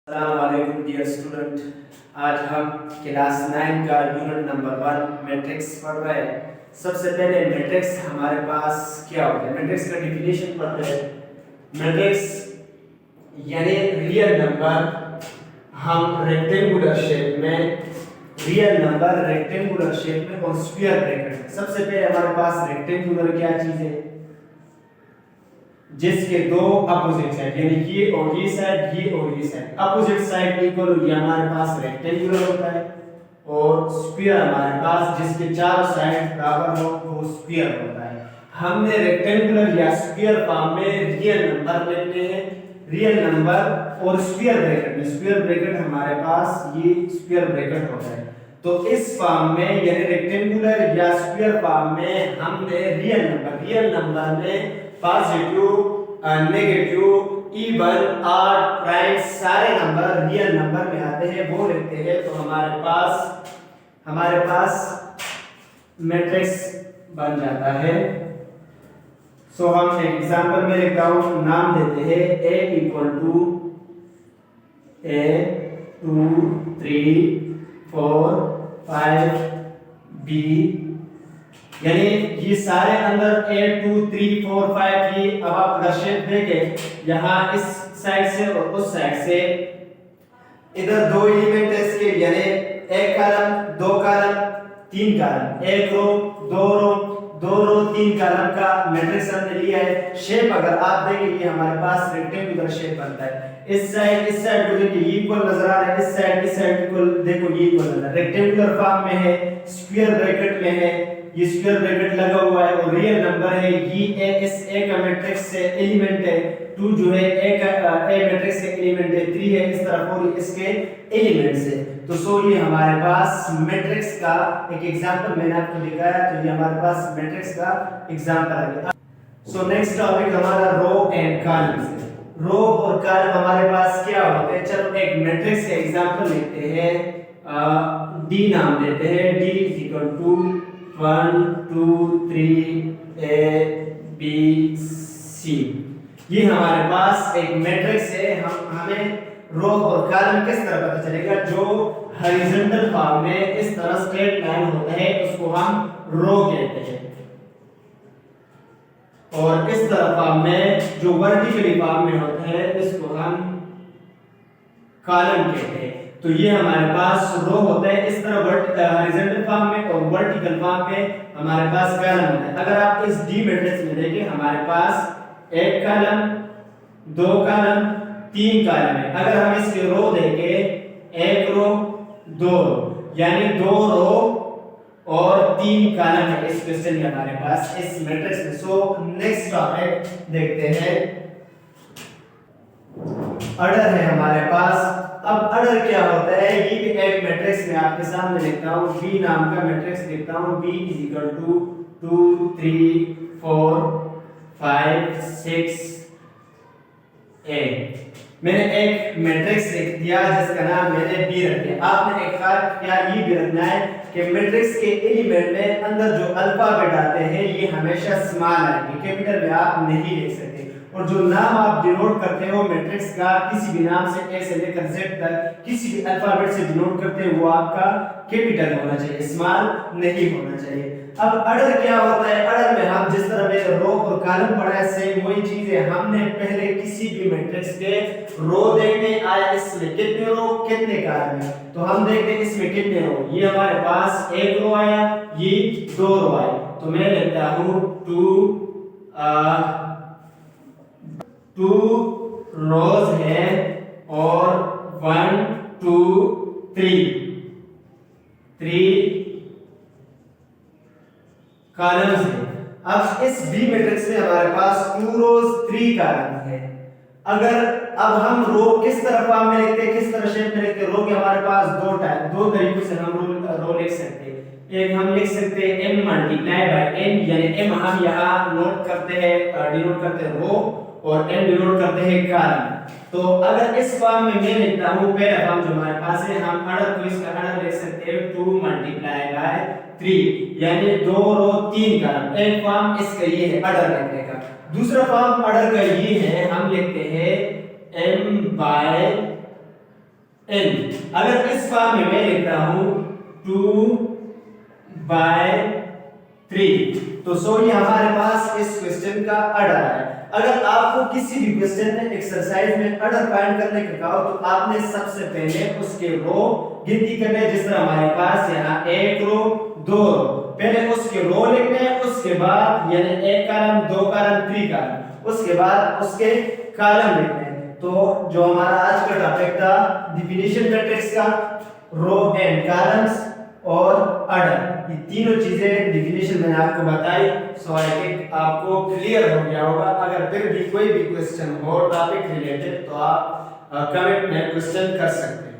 अस्सलामुअलैकुम dear student. आज हम क्लास 9 का यूनिट नंबर 1 मैट्रिक्स पढ़ रहे हैं। सबसे पहले मैट्रिक्स हमारे पास क्या होता है, मैट्रिक्स का डेफिनेशन पढ़ते हैं। मैट्रिक्स यानी रियल नंबर हम रेक्टेंगुलर शेप में, रियल नंबर रेक्टेंगुलर शेप में और स्क्वायर ब्रैकेट में। सबसे पहले हमारे पास रेक्टेंगुलर क्या चीज है, जिसके दो अपोजिट साइड यानी ये और ये साइड, ये और ये साइड, अपोजिट साइड इक्वल हो, ये हमारे पास रेक्टेंगुलर होता है। और स्फीयर हमारे पास जिसके चारों साइड बराबर हो वो स्फीयर होता है। हमने रेक्टेंगुलर या स्फीयर फॉर्म में रियल नंबर लेते हैं, रियल नंबर और स्फीयर ब्रैकेट में। स्फीयर ब्रैकेट हमारे पास ये स्फीयर ब्रैकेट होता है। तो इस फॉर्म में यानी रेक्टेंगुलर या स्फीयर फॉर्म में हमने रियल नंबर में positive, negative, even, odd, prime सारे नंबर रियल नंबर में आते हैं, वो लिखते हैं। तो हमारे पास मैट्रिक्स बन जाता है। सो हम एक एग्जांपल में लिखता हूं, नाम देते हैं A equal to A 2 3 4 5 B, यानी ये सारे अंदर A 2 3 4 5 ये। अब आप अगर शेप देखें यहाँ इस साइड से और उस साइड से, इधर दो एलिमेंट है इसके, यानी एक कॉलम, दो कॉलम, तीन कॉलम, एक रो, दो रो, तीन कॉलम का मैट्रिक्स हमने लिया है। शेप अगर आप देखें ये हमारे पास रेक्टेंगुलर शेप बनता है। इस साइड को देखिए ये इक्वल नजर आ रहा है, इस साइड इक्वल, देखो ये इक्वल नजर, रेक्टेंगुलर फॉर्म में है, स्क्वायर ब्रैकेट में है, ये स्क्वायर ब्रैकेट लगा हुआ है और रियल नंबर है। ये इस ए का मैट्रिक्स से एलिमेंट है, 2 जो है ए मैट्रिक्स का एलिमेंट है, 3 है इस तरफ और इसके एलिमेंट्स है। तो सो ये हमारे पास मैट्रिक्स का एक एग्जांपल मैंने आपको दिखाया, तो ये हमारे पास मैट्रिक्स का एग्जांपल आ गया। सो नेक्स्ट टॉपिक हमारा रो एंड कॉलम्स है। रो और कॉलम हमारे पास क्या होते हैं, चलो एक मैट्रिक्स का एग्जांपल लेते हैं। डी नाम देते हैं, D equal to 1 2 3 A B C। ये हमारे पास एक मैट्रिक्स है। हमें रो और कॉलम किस तरह पता चलेगा, जो हॉरिजॉन्टल फॉर्म में इस तरह स्ट्रेट लाइन होता है उसको हम रो कहते हैं, और इस तरह फॉर्म में जो वर्टिकली फॉर्म में होता है इसको हम कॉलम कहते हैं। तो ये हमारे पास रो होता है इस तरह हॉरिजॉन्टल फॉर्म में, और वर्टिकल फॉर्म में हमारे पास कॉलम होता है। अगर आप इस डी मैट्रिक्स में देखें हमारे पास एक कॉलम, दो कॉलम, तीन कॉलम है। अगर हम इसके रो देखें, एक रो, दो रो, यानी दो रो और तीन कॉलम है इस क्वेश्चन में हमारे पास इस मैट्रिक्स में। सो नेक्स्ट टॉपिक देखते हैं, ऑर्डर है हमारे पास। अब ऑर्डर क्या होता है, ये भी एक मैट्रिक्स में आपके सामने लिखता हूं, B नाम का मैट्रिक्स लिखता हूं। B is equal to 2 3 4 5 6 8। मैंने एक मैट्रिक्स लिख दिया जिसका नाम मैंने B रख दिया। आपने एक फर्क क्या ये भी रखना है कि मैट्रिक्स के एलिमेंट में अंदर जो अल्फाबेट आते हैं ये हमेशा स्मॉल आएंगे, कैपिटल में आप नहीं लिख सकते। और जो नाम आप डिनोट करते हो मैट्रिक्स का, किसी भी नाम से A से लेकर Z तक किसी भी अल्फाबेट से डिनोट करते हैं वो आपका कैपिटल होना चाहिए, स्मॉल नहीं होना चाहिए। अब ऑर्डर क्या होता है, ऑर्डर में हम जिस तरह में रो और कॉलम पढ़ा है सेम वही चीज है। हमने पहले किसी भी मैट्रिक्स के रो देखने आए, इसमें कितने रो कितने कॉलम है, तो हम देखते हैं इसमें कितने रो। ये हमारे पास एक रो आया, ये दो रो आए, तो मैं लेता हूं 2 रोज है और 1 2 3 कॉलम्स है। अब इस बी मैट्रिक्स में हमारे पास 2 रोज 3 कॉलम है। अगर अब हम रो किस तरह फॉर्म में लिखते हैं, किस तरह शेप में लिखते हैं, रो के हमारे पास दो तरीकों से हम रो लिख सकते हैं। एक हम लिख सकते हैं m मल्टीप्लाई बाय n, यानी m हम यहाँ नोट करते हैं, डिनोट करते हैं रो, और n डिनोट करते हैं कॉलम। तो अगर इस फॉर्म में मैं लिखता हूं, पहला फॉर्म जो हमारे पास है, हम ऑर्डर को इसका ऑर्डर लिख सकते हैं 2 मल्टीप्लाई बाय 3, यानी 2 रो 3 कॉलम। एक फॉर्म इसका ये है ऑर्डर लिखने का। दूसरा फॉर्म ऑर्डर का ये है, हम लिखते हैं m बाय n। अगर इस फॉर्म में मैं लिखता हूं 2/3, तो सो ये हमारे पास इस क्वेश्चन का ऑर्डर है। अगर आपको किसी भी क्वेश्चन में एक्सरसाइज में ऑर्डर फाइंड करने का कहा तो आपने सबसे पहले उसके रो गिनती करने, जिस तरह हमारे पास यहाँ 1 रो 2 रो, पहले उसके रो लिखने हैं, उसके बाद यानी 1 कॉलम 2 कॉलम 3 कॉलम, उसके बाद उसके कॉलम लिखने हैं। तो जो हमारा आज का टॉपिक था डिफिनेशन मैट्रिक्स का, रो एंड कॉलम्स और ऑर्डर, ये तीनों चीजें डिफिनेशन मैंने आपको बताई। सो आई थिंक आपको क्लियर हो गया होगा। अगर फिर भी कोई भी क्वेश्चन हो टॉपिक रिलेटेड तो आप कमेंट में क्वेश्चन कर सकते हैं।